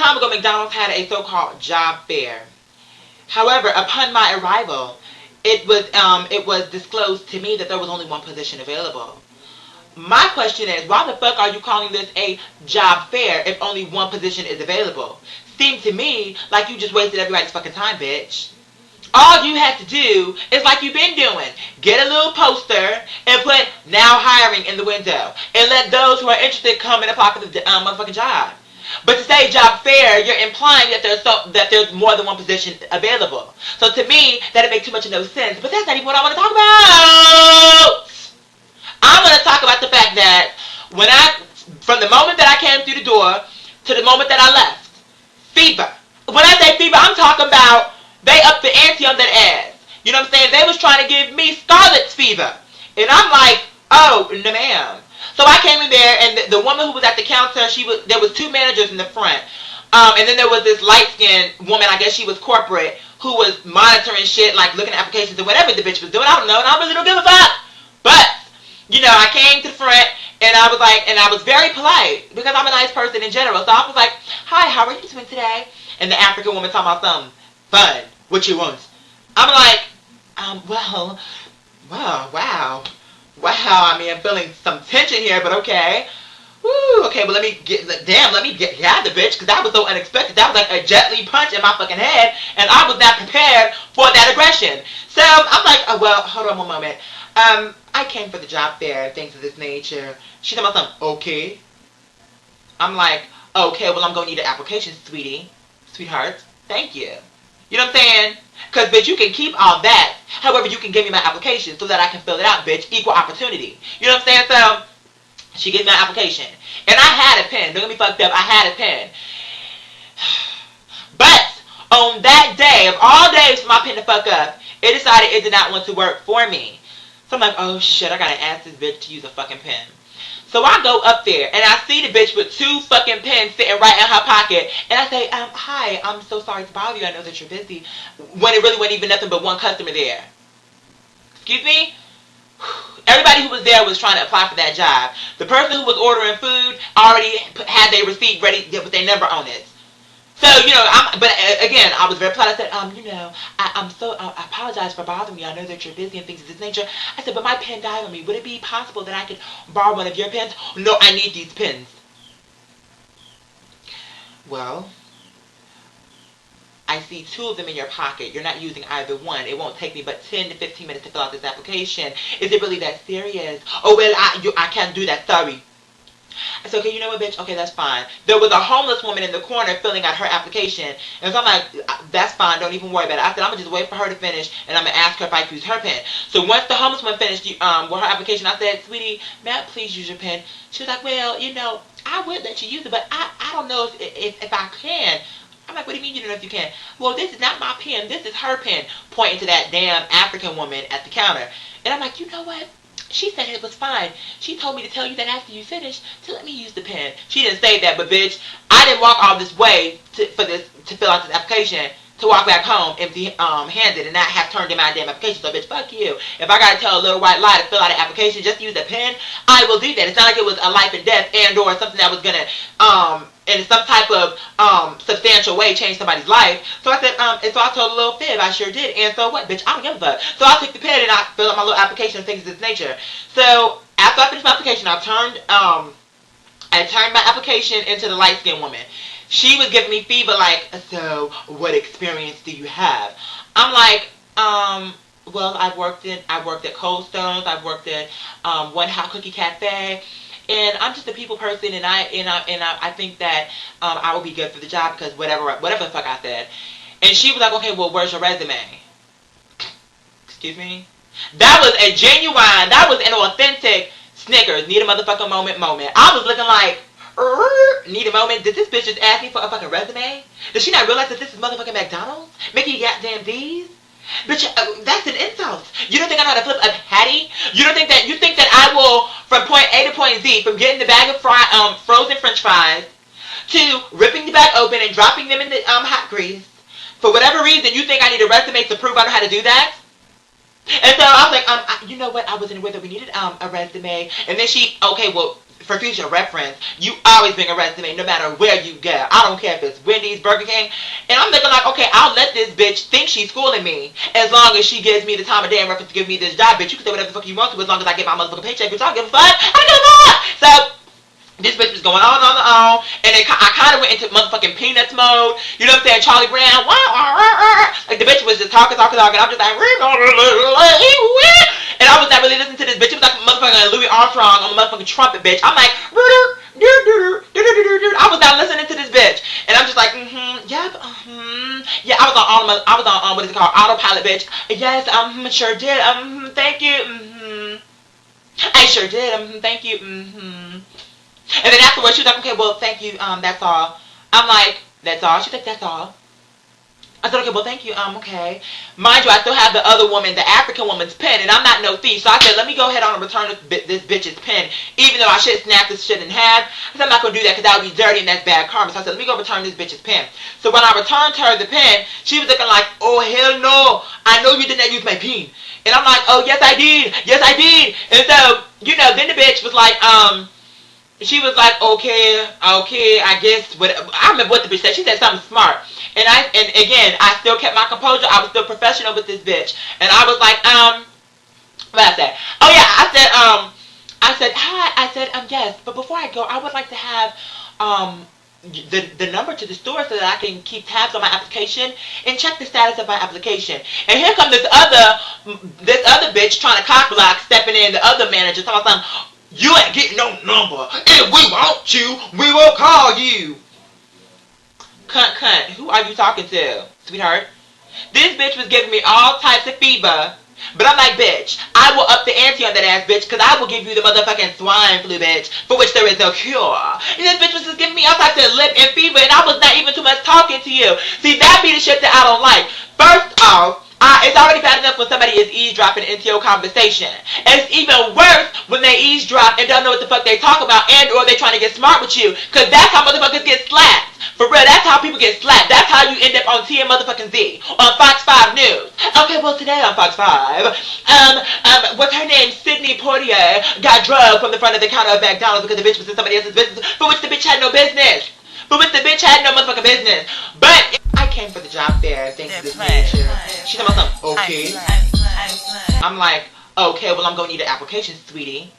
time ago, McDonald's had a so-called job fair. However, upon my arrival, it was disclosed to me that there was only one position available. My question is, why the fuck are you calling this a job fair if only one position is available? Seems to me like you just wasted everybody's fucking time, bitch. All you have to do is like you've been doing. Get a little poster and put now hiring in the window. And let those who are interested come and apply for the motherfucking job. But to say job fair, you're implying that there's more than one position available. So to me, that'd make too much of no sense. But that's not even what I want to talk about. I'm going to talk about the fact that from the moment that I came through the door to the moment that I left, fever. When I say fever, I'm talking about they upped the ante on that ass. You know what I'm saying? They was trying to give me Scarlet's fever. And I'm like, oh, no ma'am. So I came in there, and the woman who was at the counter, there was two managers in the front. And then there was this light-skinned woman, I guess she was corporate, who was monitoring shit, like looking at applications and whatever the bitch was doing. I don't know, and I really don't give a fuck. But, you know, I came to the front, and I was like, and I was very polite, because I'm a nice person in general. So I was like, hi, how are you doing today? And the African woman talking about something fun. What you want? I'm like, wow. I mean, I'm feeling some tension here, but okay. Woo, okay, but let me get the bitch, because that was so unexpected. That was like a jet li punch in my fucking head, and I was not prepared for that aggression. So I'm like, oh, well, hold on one moment. I came for the job fair, things of this nature. She said something, okay. I'm like, okay, well, I'm going to need an application, sweetheart. Thank you. You know what I'm saying? Because, bitch, you can keep all that. However, you can give me my application so that I can fill it out, bitch. Equal opportunity. You know what I'm saying? So, she gives me my application. And I had a pen. Don't get me fucked up. I had a pen. But, on that day, of all days for my pen to fuck up, it decided it did not want to work for me. So, I'm like, oh, shit, I gotta ask this bitch to use a fucking pen. So I go up there, and I see the bitch with two fucking pens sitting right in her pocket. And I say, hi, I'm so sorry to bother you. I know that you're busy. When it really wasn't even nothing but one customer there. Excuse me? Everybody who was there was trying to apply for that job. The person who was ordering food already had their receipt ready with their number on it. So, you know, but again, I was very polite. I said, you know, I apologize for bothering you. I know that you're busy and things of this nature. I said, but my pen died on me. Would it be possible that I could borrow one of your pens? No, I need these pens. Well, I see two of them in your pocket. You're not using either one. It won't take me but 10 to 15 minutes to fill out this application. Is it really that serious? Oh, well, I can't do that. Sorry. I said, okay, you know what, bitch? Okay, that's fine. There was a homeless woman in the corner filling out her application. And so I'm like, that's fine. Don't even worry about it. I said, I'm going to just wait for her to finish, and I'm going to ask her if I can use her pen. So once the homeless woman finished with her application, I said, sweetie, may I please use your pen? She was like, well, you know, I would let you use it, but I don't know if I can. I'm like, what do you mean you don't know if you can? Well, this is not my pen. This is her pen, pointing to that damn African woman at the counter. And I'm like, you know what? She said it was fine. She told me to tell you that after you finish, to let me use the pen. She didn't say that, but bitch, I didn't walk all this way to fill out this application, to walk back home empty-handed and not have turned in my damn application. So, bitch, fuck you. If I gotta tell a little white lie to fill out an application just to use a pen, I will do that. It's not like it was a life and death or something that was gonna, in some type of substantial way change somebody's life. So I said, and so I told a little fib, I sure did. And so what, bitch, I don't give a fuck. So I took the pen and I filled out my little application and things of this nature. So after I finished my application, I turned my application into the light-skinned woman. She was giving me fever like, so what experience do you have? I'm like, well, I've worked at Cold Stones, I've worked at One Hot Cookie Cafe. And I'm just a people person, and I think that I will be good for the job because whatever the fuck I said. And she was like, okay, well, where's your resume? Excuse me? That was a genuine, that was an authentic Snickers, need a motherfucking moment. I was looking like, need a moment. Did this bitch just ask me for a fucking resume? Does she not realize that this is motherfucking McDonald's? Making goddamn D's? Bitch, that's an insult. You don't think I know how to flip a patty? You think that I will, from point A to point Z, from getting the bag of frozen french fries to ripping the bag open and dropping them in the hot grease, for whatever reason, you think I need a resume to prove I know how to do that? And so I was like, you know what? I wasn't aware that we needed a resume. And then she, okay, well, for future reference, you always bring a resume no matter where you go. I don't care if it's Wendy's, Burger King. And I'm thinking like, okay, I'll let this bitch think she's fooling me as long as she gives me the time of day and reference to give me this job, bitch. You can say whatever the fuck you want to as long as I get my motherfucking paycheck, bitch. I don't give a fuck. I don't give a fuck. So this bitch was going on, and then I kind of went into motherfucking Peanuts mode. You know what I'm saying? Charlie Brown. Like the bitch was just talking. I'm just like, and I was not really listening to this bitch. It was like motherfucking Louis Armstrong on the motherfucking trumpet, bitch. I'm like, I was not listening to this bitch, and I'm just like, yep, yeah. I was on what is it called, autopilot, bitch. Yes, sure did. Thank you. I sure did. Thank you. And then afterwards, she was like, okay, well, thank you. That's all. I'm like, that's all. She's like, that's all. I said, okay, well, thank you. Okay. Mind you, I still have the other woman, the African woman's pen, and I'm not no thief. So I said, let me go ahead on and return this bitch's pen, even though I should snap this shit in half. I said, I'm not going to do that because that would be dirty and that's bad karma. So I said, let me go return this bitch's pen. So when I returned her the pen, she was looking like, oh, hell no. I know you did not use my pen. And I'm like, oh, yes, I did. Yes, I did. And so, you know, then the bitch was like, she was like, okay, I guess, whatever. I remember what the bitch said. She said something smart. And again, I still kept my composure. I was still professional with this bitch. And I was like, what I said? Oh yeah, I said, hi. I said, yes, but before I go, I would like to have, the number to the store so that I can keep tabs on my application and check the status of my application. And here comes this other bitch trying to cock block, stepping in, the other manager talking about something. You ain't getting no number. If we want you, we will call you. Cunt, who are you talking to, sweetheart? This bitch was giving me all types of fever. But I'm like, bitch, I will up the ante on that ass, bitch, because I will give you the motherfucking swine flu, bitch, for which there is no cure. And this bitch was just giving me all types of lip and fever, and I was not even too much talking to you. See, that be the shit that I don't like. First off, it's already bad enough when somebody is eavesdropping into your conversation. And it's even worse when they eavesdrop and don't know what the fuck they talk about, and or they trying to get smart with you. Because that's how motherfuckers get slapped. For real, that's how people get slapped. That's how you end up on TM motherfucking Z on Fox 5 News. Okay, well today on Fox 5, what's her name? Sydney Poitier got drugged from the front of the counter of McDonald's because the bitch was in somebody else's business, for which the bitch had no business. For which the bitch had no motherfucking business. But I came for the job fair thanks to this manager. She's about something, okay. I'm like, okay, well I'm gonna need an application, sweetie.